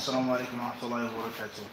السلام عليكم ورحمة الله وبركاته.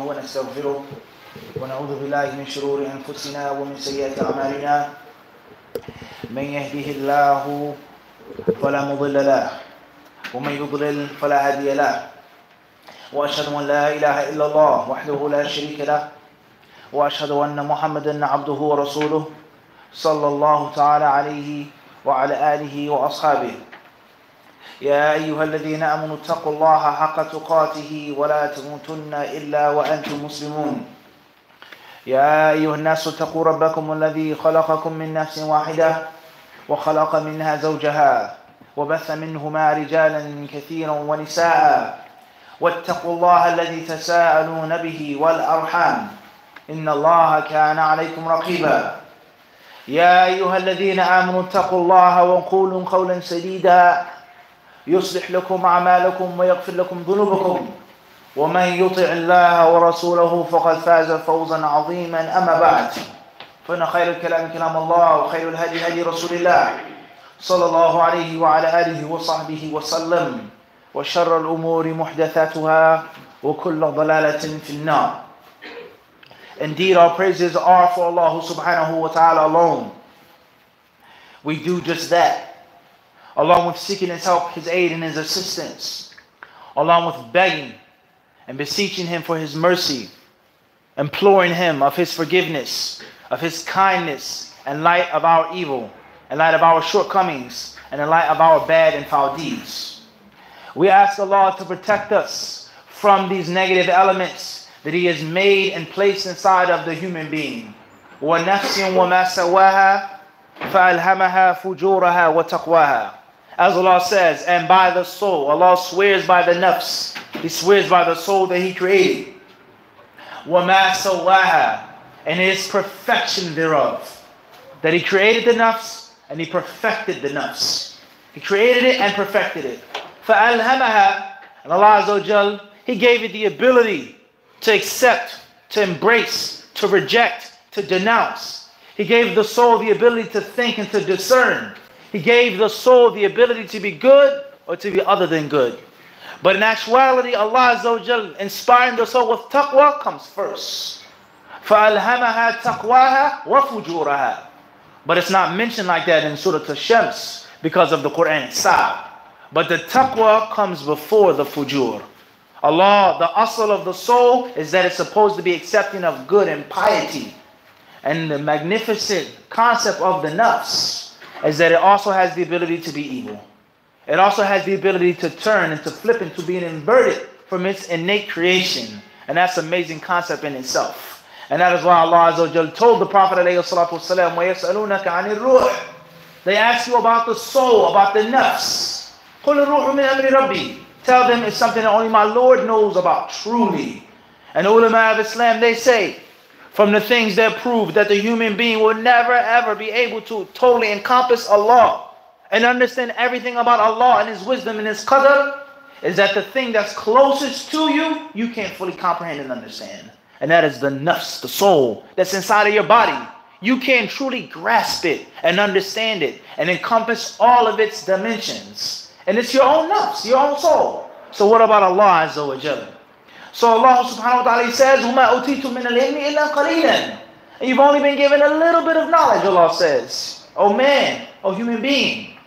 ونستغفره ونعوذ بالله من شرور أنفسنا ومن سيئات أعمالنا. من يهده الله فلا مضل له ومن يضلل فلا هادي له، وأشهد أن لا إله إلا الله وحده لا شريك له، وأشهد أن محمدا عبده ورسوله صلى الله تعالى عليه وعلى آله وأصحابه. يا أيها الذين آمنوا اتقوا الله حق تقاته ولا تموتن إلا وأنتم مسلمون. يا أيها الناس اتقوا ربكم الذي خلقكم من نفس واحدة وخلق منها زوجها وبث منهما رجالا كثيرا ونساء، واتقوا الله الذي تساءلون به والأرحام إن الله كان عليكم رقيبا يا أيها الذين آمنوا اتقوا الله وقولوا قولا سديدا يصلح لكم أعمالكم ويغفر لكم ذنوبكم ومن يطع الله ورسوله فقد فاز فوزا عظيما أما بعد فإن خير الكلام كلام الله وخير الهدي هدي رسول الله صلى الله عليه وعلى آله وصحبه وسلم وشر الأمور محدثاتها وكل ضلالة في النار. Indeed, our praises are for Allah subhanahu wa ta'ala alone. We do just that, along with seeking His help, His aid, and His assistance, along with begging and beseeching Him for His mercy, imploring Him of His forgiveness, of His kindness, in light of our evil, in light of our shortcomings, and in light of our bad and foul deeds. We ask Allah to protect us from these negative elements that He has made and placed inside of the human being. وَنَفْسٍ وَمَا سَوَّاهَا فَأَلْهَمَهَا فُجُورَهَا وَتَقْوَاهَا. As Allah says, and by the soul. Allah swears by the nafs. He swears by the soul that He created. وَمَا سَوَّاهَا, and His perfection thereof. That He created the nafs and He perfected the nafs. He created it and perfected it. فَأَلْهَمَهَا, and Allah Azza wa Jal, He gave it the ability to accept, to embrace, to reject, to denounce. He gave the soul the ability to think and to discern. He gave the soul the ability to be good or to be other than good. But in actuality, Allah Azza wa Jal inspiring the soul with taqwa comes first. فَأَلْهَمَهَا تَقْوَاهَا وَفُجُورَهَا. But it's not mentioned like that in Surah Al-Shams because of the Quran itself. But the taqwa comes before the fujur. Allah, the asl of the soul is that it's supposed to be accepting of good and piety. And the magnificent concept of the nafs is that it also has the ability to be evil. It also has the ability to turn and to flip into being inverted from its innate creation. And that's an amazing concept in itself. And that is why Allah Azza wa Jal told the Prophet ﷺ, وَيَسْأَلُونَكَ عَنِ الرُّوحِ. They ask you about the soul, about the nafs. قُلِ الرُّوحُ مِنْ أَمْرِ رَبِّي. Tell them it's something that only my Lord knows about truly. And the ulama of Islam, they say, from the things that prove that the human being will never ever be able to totally encompass Allah and understand everything about Allah and His wisdom and His qadr, is that the thing that's closest to you, you can't fully comprehend and understand. And that is the nafs, the soul that's inside of your body. You can't truly grasp it and understand it and encompass all of its dimensions. And it's your own nafs, your own soul. So what about Allah Azza wa Jalla? So Allah subhanahu wa ta'ala says, وَمَا أُوتِيتُم مِّنَ الْعِلْمِ إِلَّا قَلِيلًا. And you've only been given a little bit of knowledge, Allah says. Oh man, oh human being.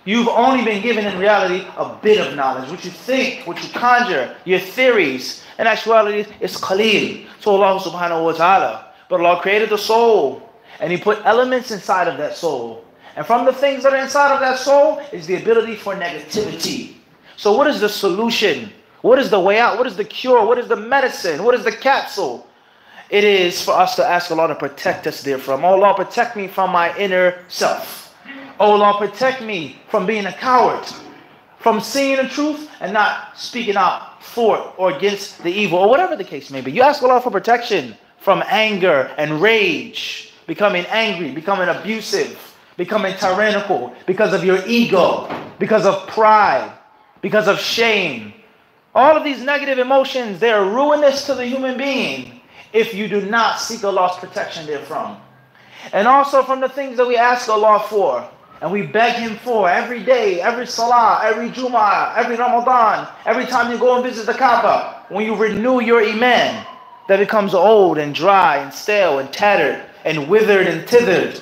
You've only been given in reality a bit of knowledge. What you think, what you conjure, your theories. In actuality, it's qaleel. So Allah subhanahu wa ta'ala. But Allah created the soul. And He put elements inside of that soul. And from the things that are inside of that soul is the ability for negativity. So what is the solution? What is the way out? What is the cure? What is the medicine? What is the capsule? It is for us to ask Allah to protect us therefrom. Oh Allah, protect me from my inner self. Oh Allah, protect me from being a coward. From seeing the truth and not speaking out for or against the evil, or whatever the case may be. You ask Allah for protection from anger and rage. Becoming angry, becoming abusive, becoming tyrannical because of your ego, because of pride, because of shame. All of these negative emotions, they are ruinous to the human being if you do not seek Allah's protection therefrom. And also from the things that we ask Allah for and we beg Him for every day, every salah, every Jumu'ah, every Ramadan, every time you go and visit the Kaaba, when you renew your iman that becomes old and dry and stale and tattered and withered and tithered,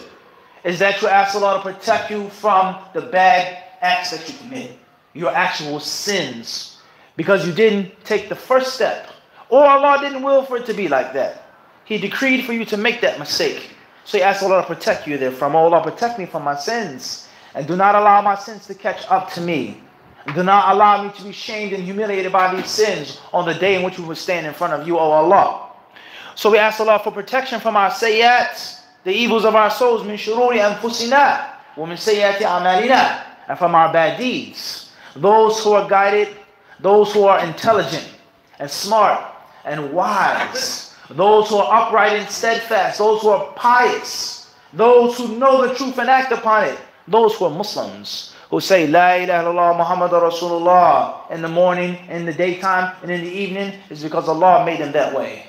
is that you ask Allah to protect you from the bad acts that you commit, your actual sins, because you didn't take the first step, or Allah didn't will for it to be like that. He decreed for you to make that mistake. So you ask Allah to protect you therefrom. Oh Allah, protect me from my sins, and do not allow my sins to catch up to me. And do not allow me to be shamed and humiliated by these sins on the day in which we will stand in front of you, O Allah. So we ask Allah for protection from our sayyats, the evils of our souls, min shururi anfusina wa min sayyati a'malina, and from our bad deeds. Those who are guided, those who are intelligent, and smart and wise, those who are upright and steadfast, those who are pious, those who know the truth and act upon it, those who are Muslims, who say La ilaha illallah Muhammadur Rasulullah in the morning, in the daytime, and in the evening, is because Allah made them that way.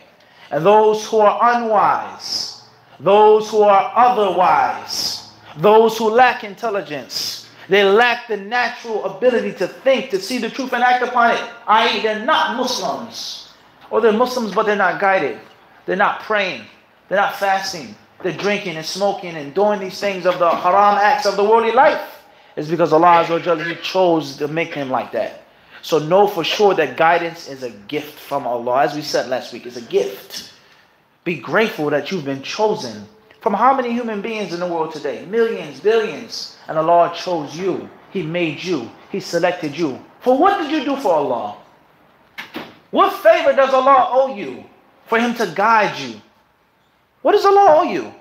And those who are unwise, those who are otherwise, those who lack intelligence, they lack the natural ability to think, to see the truth and act upon it, i.e. they're not Muslims. Or they're Muslims but they're not guided. They're not praying. They're not fasting. They're drinking and smoking and doing these things of the haram acts of the worldly life. It's because Allah Azza wa Jalla, He chose to make them like that. So know for sure that guidance is a gift from Allah. As we said last week, it's a gift. Be grateful that you've been chosen. From how many human beings in the world today? Millions, billions. And Allah chose you. He made you. He selected you. For what did you do for Allah? What favor does Allah owe you for Him to guide you? What does Allah owe you?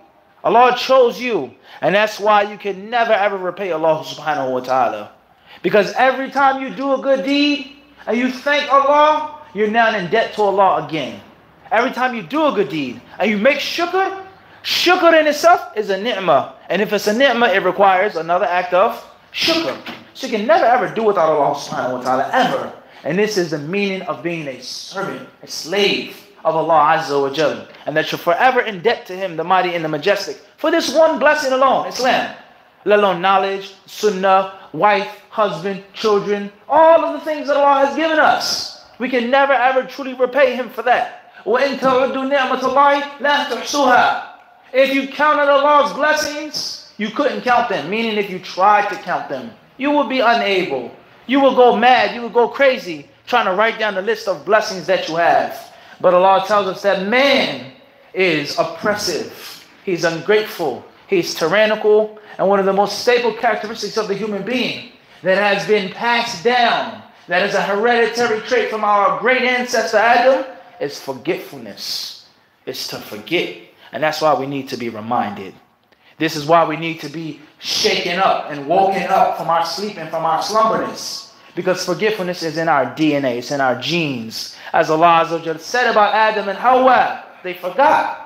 Allah chose you. And that's why you can never ever repay Allah subhanahu wa ta'ala. Because every time you do a good deed and you thank Allah, you're now in debt to Allah again. Every time you do a good deed and you make shukr, shukr in itself is a ni'mah. And if it's a ni'mah, it requires another act of shukr. So you can never ever do without Allah subhanahu wa ta'ala, ever. And this is the meaning of being a servant, a slave of Allah Azza wa Jalla. And that you're forever in debt to Him, the mighty and the majestic, for this one blessing alone, Islam. Let alone knowledge, sunnah, wife, husband, children, all of the things that Allah has given us. We can never ever truly repay Him for that. وَإِن تَعُدُّوا نِعْمَةَ اللَّهِ لَا تُحْصُوهَا. If you counted Allah's blessings, you couldn't count them. Meaning if you tried to count them, you would be unable. You will go mad, you will go crazy trying to write down the list of blessings that you have. But Allah tells us that man is oppressive. He's ungrateful. He's tyrannical. And one of the most staple characteristics of the human being that has been passed down, that is a hereditary trait from our great ancestor Adam, is forgetfulness. It's to forget. And that's why we need to be reminded. This is why we need to be shaken up and woken up from our sleep and from our slumberness. Because forgetfulness is in our DNA, it's in our genes. As Allah Azza wa Jalla said about Adam and Hawa, they forgot.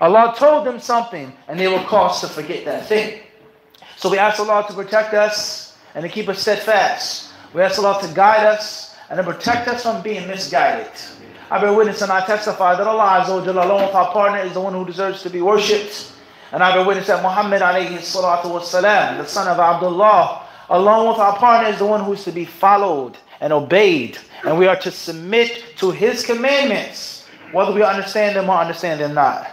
Allah told them something and they were caused to forget that thing. So we ask Allah to protect us and to keep us steadfast. We ask Allah to guide us and to protect us from being misguided. I bear witness and I testify that Allah Azza wa Jalla alone without partner is the one who deserves to be worshipped. And I bear witness that Muhammad alayhi salatu was salam, the son of Abdullah, along with our partner, is the one who is to be followed and obeyed. And we are to submit to His commandments, whether we understand them or understand them not.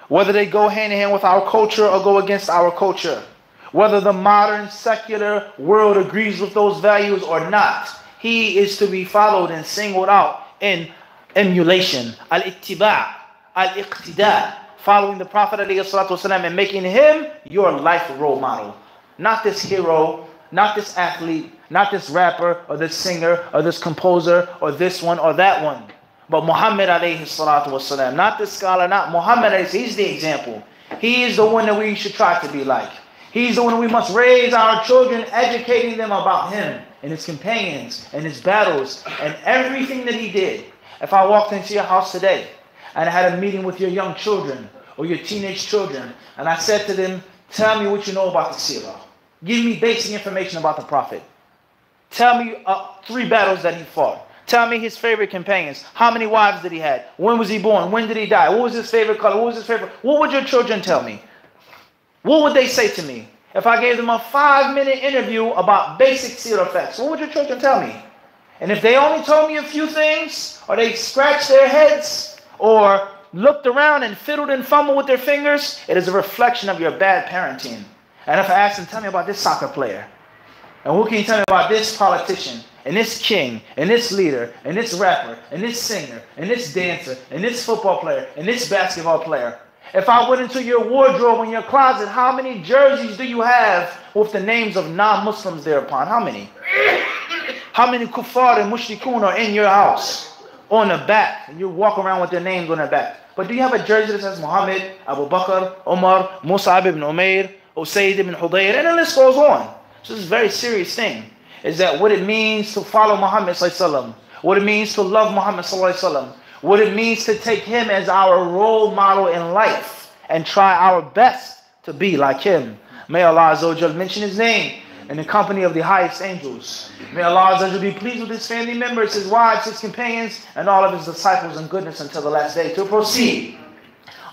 Whether they go hand in hand with our culture or go against our culture. Whether the modern secular world agrees with those values or not. He is to be followed and singled out in emulation. Al-ittiba', al-iqtida'. Following the Prophet ﷺ and making him your life role model. Not this hero, not this athlete, not this rapper or this singer or this composer or this one or that one. But Muhammad ﷺ, not this scholar, not Muhammad, he's the example. He is the one that we should try to be like. He's the one we must raise our children, educating them about him and his companions and his battles and everything that he did. If I walked into your house today and I had a meeting with your young children or your teenage children and I said to them, tell me what you know about the seerah. Give me basic information about the Prophet. Tell me 3 battles that he fought. Tell me his favorite companions. How many wives did he have? When was he born? When did he die? What was his favorite color? What was his favorite? What would your children tell me? What would they say to me? If I gave them a 5-minute interview about basic seerah facts, what would your children tell me? And if they only told me a few things, or they scratched their heads, or looked around and fiddled and fumbled with their fingers, it is a reflection of your bad parenting. And if I ask them, tell me about this soccer player, and who can you tell me about this politician, and this king, and this leader, and this rapper, and this singer, and this dancer, and this football player, and this basketball player. If I went into your wardrobe in your closet, how many jerseys do you have with the names of non-Muslims thereupon? How many? How many kuffar and mushrikun are in your house? On the back. And you walk around with their names on the back. But do you have a jersey that says Muhammad, Abu Bakr, Umar, Mus'ab ibn Umair, Usayd ibn Hudayr, and the list goes on. So this is a very serious thing. Is that what it means to follow Muhammad sallallahu alaihi wasallam? what it means to love Muhammad sallallahu alaihi wasallam, what it means to take him as our role model in life and try our best to be like him. May Allah Azza wa Jal mention his name in the company of the highest angels. May Allah Azza wa Jal be pleased with his family members, his wives, his companions, and all of his disciples in goodness until the last day. To proceed,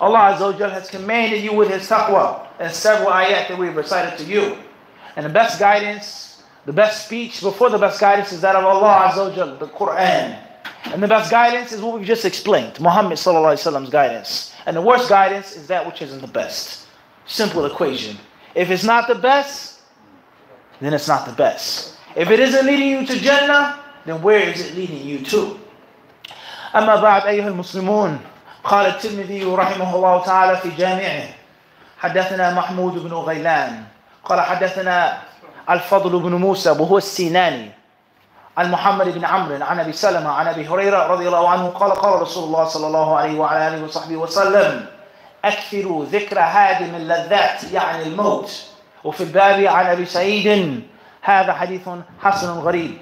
Allah Azza wa Jal has commanded you with his taqwa and several ayat that we've recited to you. And the best guidance, the best speech before the best guidance is that of Allah Azza wa Jal, the Quran. And the best guidance is what we've just explained, Muhammad sallallahu alaihi wasallam's guidance. And the worst guidance is that which isn't the best. Simple equation. If it's not the best, then it's not the best. If it isn't leading you to Jannah, then where is it leading you to? أما بعد أيها المسلمون، قال الترمذي رحمه الله تعالى في جامعه: حدثنا محمود بن غيلان قال حدثنا الفضل بن موسى وهو السيناني عن محمد بن عمرو عن ابي سلمة عن ابي هريرة رضي الله عنه قال قال رسول الله صلى الله عليه وعلى اله وصحبه وسلم: اكثروا ذكر هادم اللذات يعني الموت. وفي الباب عن ابي سعيد: هذا حديث حسن غريب.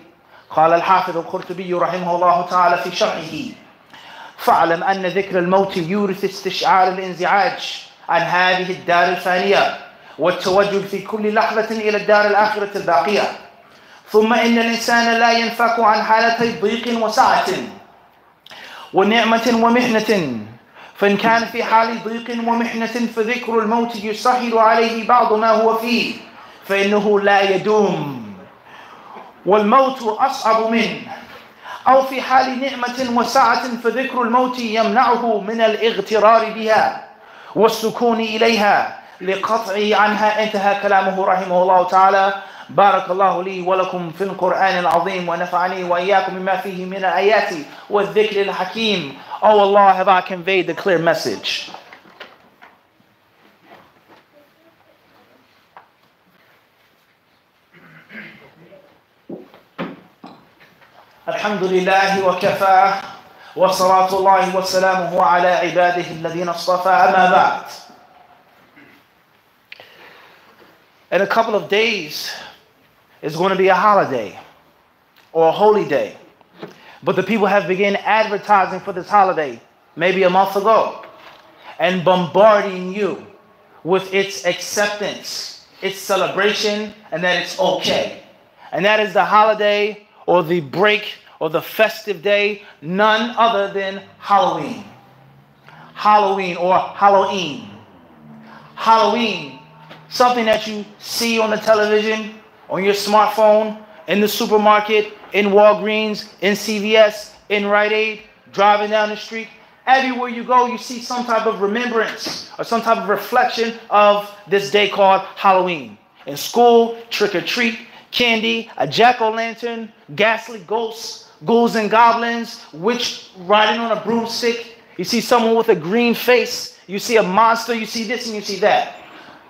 قال الحافظ القرطبي رحمه الله تعالى في شرحه: فاعلم ان ذكر الموت يورث استشعار الانزعاج عن هذه الدار الفانية والتوجه في كل لحظة إلى الدار الآخرة الباقية. ثم إن الإنسان لا ينفك عن حالتي ضيق وسعة ونعمة ومحنة، فإن كان في حال ضيق ومحنة فذكر الموت يسهل عليه بعض ما هو فيه فإنه لا يدوم والموت أصعب منه، أو في حال نعمة وسعة فذكر الموت يمنعه من الاغترار بها والسكون إليها لقطعه عنها. انتهى كلامه رحمه الله تعالى. بارك الله لي ولكم في القرآن العظيم ونفعني وإياكم بما فيه من الآيات والذكر الحكيم. Oh Allah, have I conveyed the clear message? الحمد لله وكفى وصلاة الله وسلامه على عباده الذين اصطفى. أما بعد. In a couple of days, it's going to be a holiday or a holy day. But the people have begun advertising for this holiday maybe a month ago and bombarding you with its acceptance, its celebration, and that it's okay. And that is the holiday or the break or the festive day, none other than Halloween. Halloween or Halloween. Halloween. Something that you see on the television, on your smartphone, in the supermarket, in Walgreens, in CVS, in Rite Aid, driving down the street. Everywhere you go, you see some type of remembrance or some type of reflection of this day called Halloween. In school, trick or treat, candy, a jack-o'-lantern, ghastly ghosts, ghouls and goblins, witch riding on a broomstick. You see someone with a green face. You see a monster. You see this and you see that.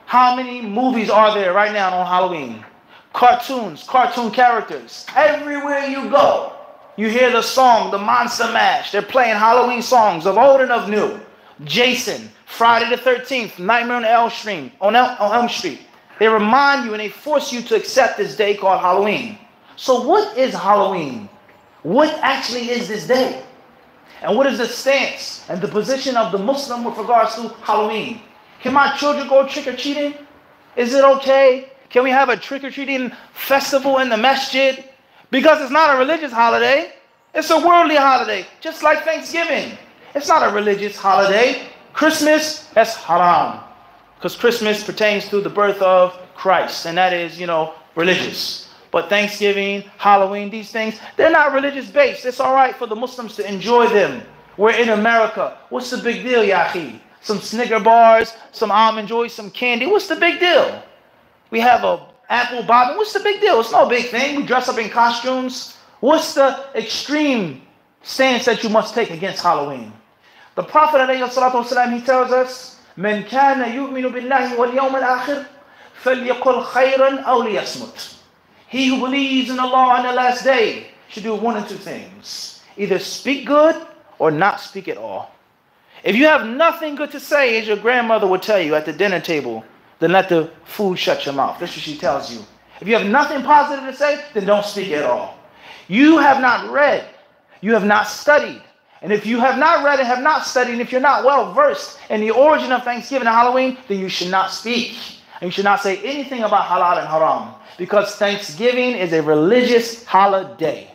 How many movies are there right now on Halloween? Cartoons, cartoon characters. Everywhere you go, you hear the song, the Monster Mash. They're playing Halloween songs of old and of new. Jason, Friday the 13th, Nightmare on Elm Street. They remind you and they force you to accept this day called Halloween. So what is Halloween? What actually is this day? And what is the stance and the position of the Muslim with regards to Halloween? Can my children go trick-or-treating? Is it okay? Can we have a trick-or-treating festival in the masjid? Because it's not a religious holiday. It's a worldly holiday, just like Thanksgiving. It's not a religious holiday. Christmas, that's haram. Because Christmas pertains to the birth of Christ. And that is, religious. But Thanksgiving, Halloween, these things, they're not religious based. It's all right for the Muslims to enjoy them. We're in America. What's the big deal, Yahi? Some Snicker bars, some Almond Joy, some candy. What's the big deal? We have a apple bobbin. What's the big deal? It's no big thing. We dress up in costumes. What's the extreme stance that you must take against Halloween? The Prophet ﷺ, he tells us, "Man kana yu'minu billahi wal yawm al-akhir, falyaqul khayran aw liyasmut." He who believes in Allah on the last day should do one of two things: either speak good or not speak at all. If you have nothing good to say, as your grandmother would tell you at the dinner table, then let the food shut your mouth. That's what she tells you. If you have nothing positive to say, then don't speak at all. You have not read, You have not studied. And if you have not read and have not studied, and if you're not well versed in the origin of Thanksgiving and Halloween, then you should not speak. And you should not say anything about halal and haram. Because Thanksgiving is a religious holiday.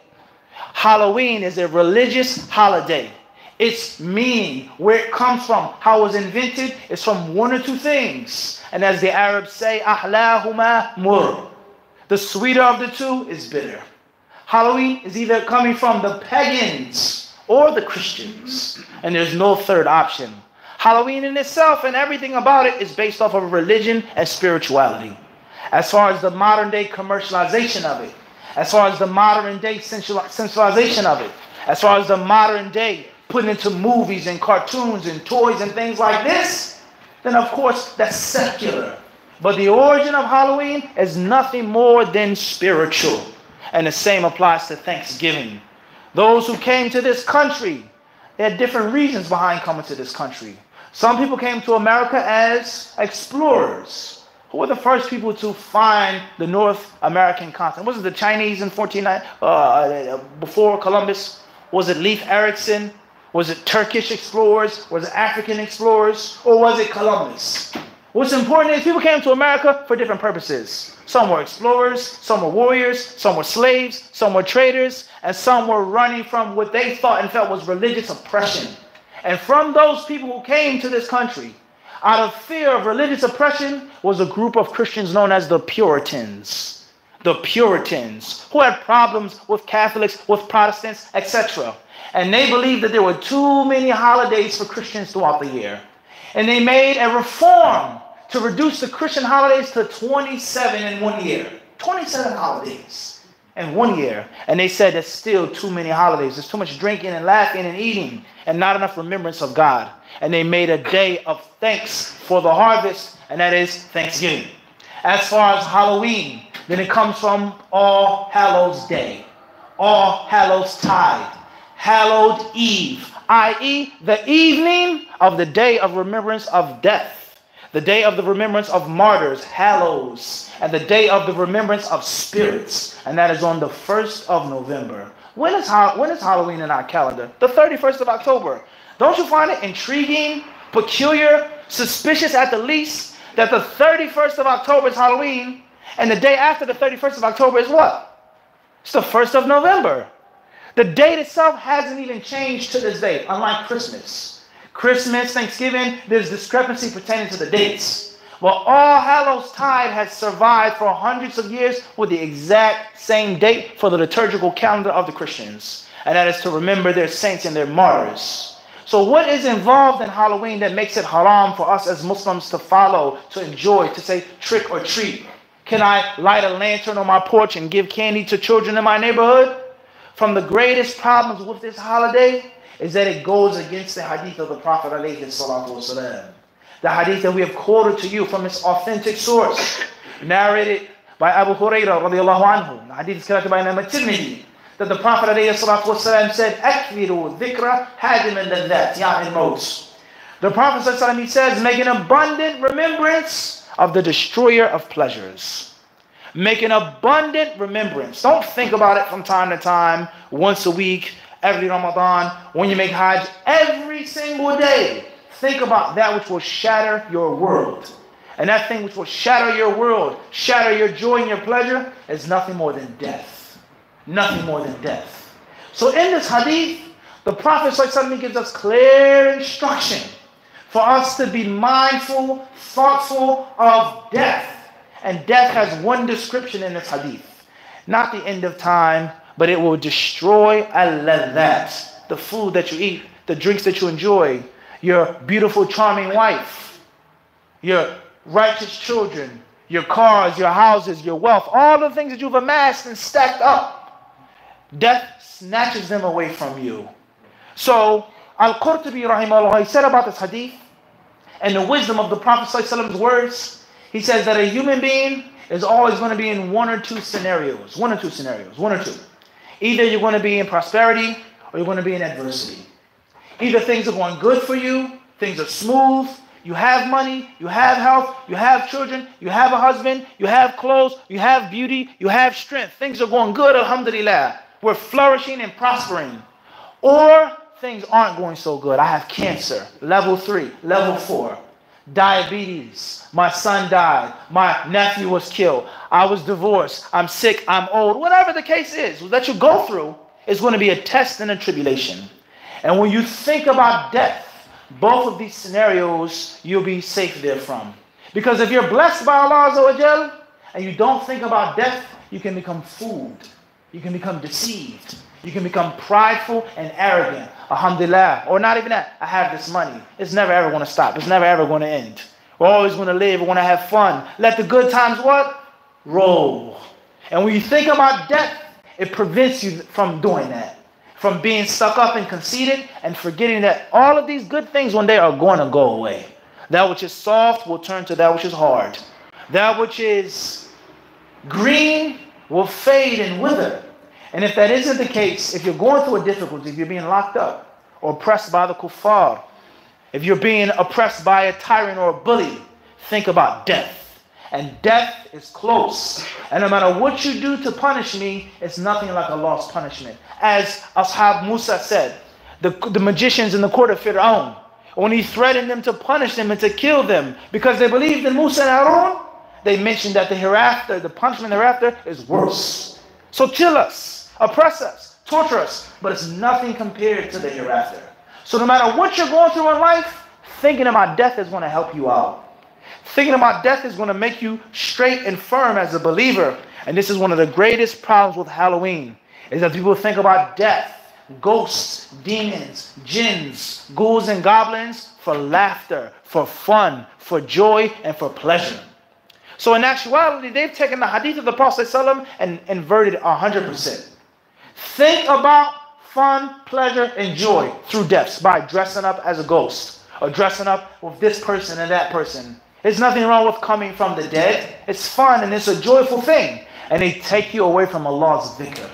Halloween is a religious holiday. Its meaning, where it comes from, how it was invented, is from one or two things. And as the Arabs say, ahlahuma mur. The sweeter of the two is bitter. Halloween is either coming from the pagans or the Christians. And there's no third option. Halloween in itself and everything about it is based off of religion and spirituality. As far as the modern day commercialization of it, as far as the modern day sensualization of it, as far as the modern day put into movies and cartoons and toys and things like this, then of course that's secular. But the origin of Halloween is nothing more than spiritual. And the same applies to Thanksgiving. Those who came to this country, they had different reasons behind coming to this country. Some people came to America as explorers. Who were the first people to find the North American continent? Was it the Chinese in before Columbus? Was it Leif Erikson? Was it Turkish explorers? Was it African explorers? Or was it Columbus? What's important is people came to America for different purposes. Some were explorers, some were warriors, some were slaves, some were traders, and some were running from what they thought and felt was religious oppression. And from those people who came to this country, out of fear of religious oppression, was a group of Christians known as the Puritans. The Puritans, who had problems with Catholics, with Protestants, etc. And they believed that there were too many holidays for Christians throughout the year. And they made a reform to reduce the Christian holidays to 27 in 1 year. 27 holidays in 1 year. And they said there's still too many holidays. There's too much drinking and laughing and eating and not enough remembrance of God. And they made a day of thanks for the harvest, and that is Thanksgiving. As far as Halloween, then it comes from All Hallows Day, All Hallows Tide, Hallowed Eve, i.e. the evening of the day of remembrance of death, the day of the remembrance of martyrs, Hallows, and the day of the remembrance of spirits, and that is on the 1st of November. When is Halloween in our calendar? The 31st of October. Don't you find it intriguing, peculiar, suspicious at the least, that the 31st of October is Halloween, and the day after the 31st of October is what? It's the 1st of November. The date itself hasn't even changed to this day, unlike Christmas. Christmas, Thanksgiving, there's discrepancy pertaining to the dates. Well, All Hallows Tide has survived for hundreds of years with the exact same date for the liturgical calendar of the Christians. And that is to remember their saints and their martyrs. So what is involved in Halloween that makes it haram for us as Muslims to follow, to enjoy, to say trick or treat? Can I light a lantern on my porch and give candy to children in my neighborhood? From the greatest problems with this holiday is that it goes against the hadith of the Prophet ﷺ. The hadith that we have quoted to you from its authentic source, narrated by Abu Hurairah radiallahu anhu. The hadith is collected by Imam al-Tirmidhi, that the Prophet ﷺ said, "Akfiru dhikra hadim al-ladhat ya'il mawt." The Prophet ﷺ, he says, make an abundant remembrance of the destroyer of pleasures. Make an abundant remembrance. Don't think about it from time to time, once a week, every Ramadan, when you make Hajj, every single day. Think about that which will shatter your world. And that thing which will shatter your world, shatter your joy and your pleasure, is nothing more than death. Nothing more than death. So in this hadith, the Prophet ﷺ gives us clear instruction for us to be mindful, thoughtful of death. And death has one description in this hadith. Not the end of time, but it will destroy al-ladhat, the food that you eat, the drinks that you enjoy, your beautiful, charming wife, your righteous children, your cars, your houses, your wealth, all the things that you've amassed and stacked up. Death snatches them away from you. So, Al-Qurtubi rahimahullah, he said about this hadith, and the wisdom of the Prophet ﷺ's words, he says that a human being is always going to be in one or two scenarios. Either you're going to be in prosperity or you're going to be in adversity. Either things are going good for you, things are smooth, you have money, you have health, you have children, you have a husband, you have clothes, you have beauty, you have strength. Things are going good, alhamdulillah. We're flourishing and prospering. Or things aren't going so good. I have cancer, level 3, level 4, diabetes, my son died, my nephew was killed, I was divorced, I'm sick, I'm old, whatever the case is that you go through is going to be a test and a tribulation. And when you think about death, both of these scenarios, you'll be safe therefrom. Because if you're blessed by Allah Azza wa Jal, and you don't think about death, you can become fooled. You can become deceived. You can become prideful and arrogant. Alhamdulillah. Or not even that. I have this money. It's never ever going to stop. It's never ever going to end. We're always going to live. We want to have fun. Let the good times what? Roll. And when you think about death, it prevents you from doing that. From being stuck up and conceited and forgetting that all of these good things one day are going to go away. That which is soft will turn to that which is hard. That which is green will fade and wither. And if that isn't the case, if you're going through a difficulty, if you're being locked up or oppressed by the kuffar, if you're being oppressed by a tyrant or a bully, think about death. And death is close. And no matter what you do to punish me, it's nothing like Allah's punishment. As Ashab Musa said, the magicians in the court of Fir'aun, when he threatened them to punish them and to kill them because they believed in Musa and Harun, they mentioned that the hereafter, the punishment thereafter is worse. So kill us, oppress us, torture us, but it's nothing compared to the hereafter. So no matter what you're going through in life, thinking about death is going to help you out. Thinking about death is going to make you straight and firm as a believer. And this is one of the greatest problems with Halloween, is that people think about death, ghosts, demons, jinns, ghouls and goblins for laughter, for fun, for joy, and for pleasure. So in actuality, they've taken the hadith of the Prophet ﷺ and inverted 100%. Think about fun, pleasure, and joy through deaths by dressing up as a ghost or dressing up with this person and that person. There's nothing wrong with coming from the dead. It's fun and it's a joyful thing. And they take you away from Allah's dhikr,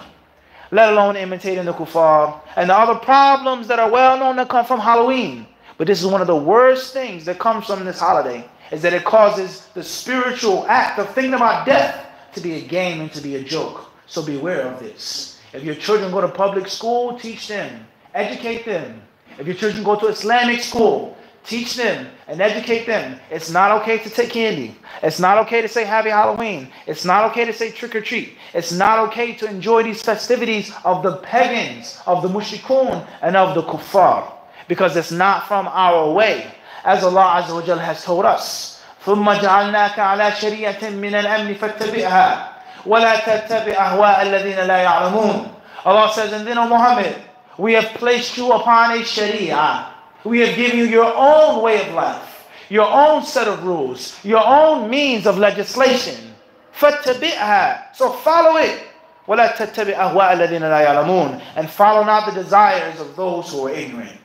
let alone imitating the kuffar and the other problems that are well known that come from Halloween. But this is one of the worst things that comes from this holiday, is that it causes the spiritual act of thinking about death to be a game and to be a joke. So beware of this. If your children go to public school, teach them, educate them. If your children go to Islamic school, teach them and educate them. It's not okay to take candy. It's not okay to say Happy Halloween. It's not okay to say trick or treat. It's not okay to enjoy these festivities of the pagans, of the mushrikun, and of the kuffar, because it's not from our way. As Allah Azza wa Jalla has told us, ثُمَّ جَعَلْنَاكَ عَلَى شَرِيعَةٍ مِّنَ الْأَمْنِ فَاتَّبِعْهَا وَلَا تَتَّبِعْ أَهْوَاءَ الَّذِينَ لَا يَعْلَمُونَ. Allah says, and then, O Muhammad, we have placed you upon a sharia. We have given you your own way of life, your own set of rules, your own means of legislation. فَاتَّبِعْهَا. So follow it. وَلَا تَتَّبِعْ أَهْوَاءَ الَّذِينَ لَا يَعْلَمُونَ. And follow not the desires of those who are ignorant.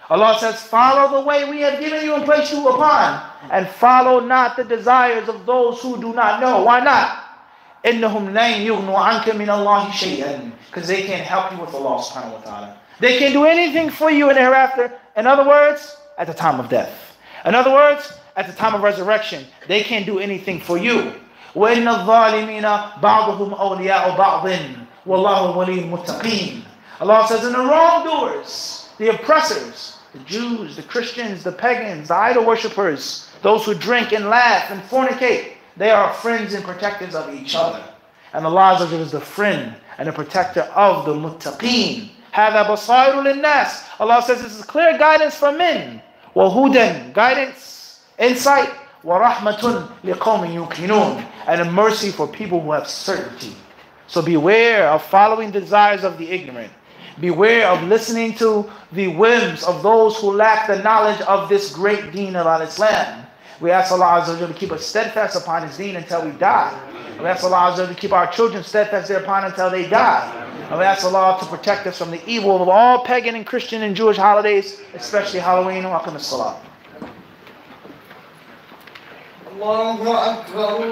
Allah says, follow the way we have given you and placed you upon, and follow not the desires of those who do not know. Why not? إِنَّهُمْ لَن يُغْنُوا عَنْكَ مِنَ اللَّهِ شَيْئًا. Because they can't help you with Allah subhanahu wa ta'ala. They can't do anything for you in the hereafter. In other words, at the time of death. In other words, at the time of resurrection, they can't do anything for you. وَإِنَّ الظَّالِمِينَ بَعْضُهُمْ أَوْلِيَاءُ بَعْضٍ وَاللَّهُ وَلِيُّ الْمُتَّقِينَ. Allah says, and the wrongdoers, the oppressors, the Jews, the Christians, the pagans, the idol worshippers, those who drink and laugh and fornicate, they are friends and protectors of each other. And Allah is the friend and the protector of the muttaqeen. هَذَا بَصَائِرُ لِلنَّاسِ. Allah says this is clear guidance for men. وَهُدًى, guidance, insight. وَرَحْمَةٌ لِقَوْمٍ يُوقِنُونَ, and a mercy for people who have certainty. So beware of following the desires of the ignorant. Beware of listening to the whims of those who lack the knowledge of this great deen of Islam. We ask Allah Azza wa Jalla to keep us steadfast upon His deen until we die. We ask Allah Azza wa Jalla to keep our children steadfast thereupon until they die. And we ask Allah to protect us from the evil of all pagan and Christian and Jewish holidays, especially Halloween. Wa aqim as-salat. Allahu Akbar.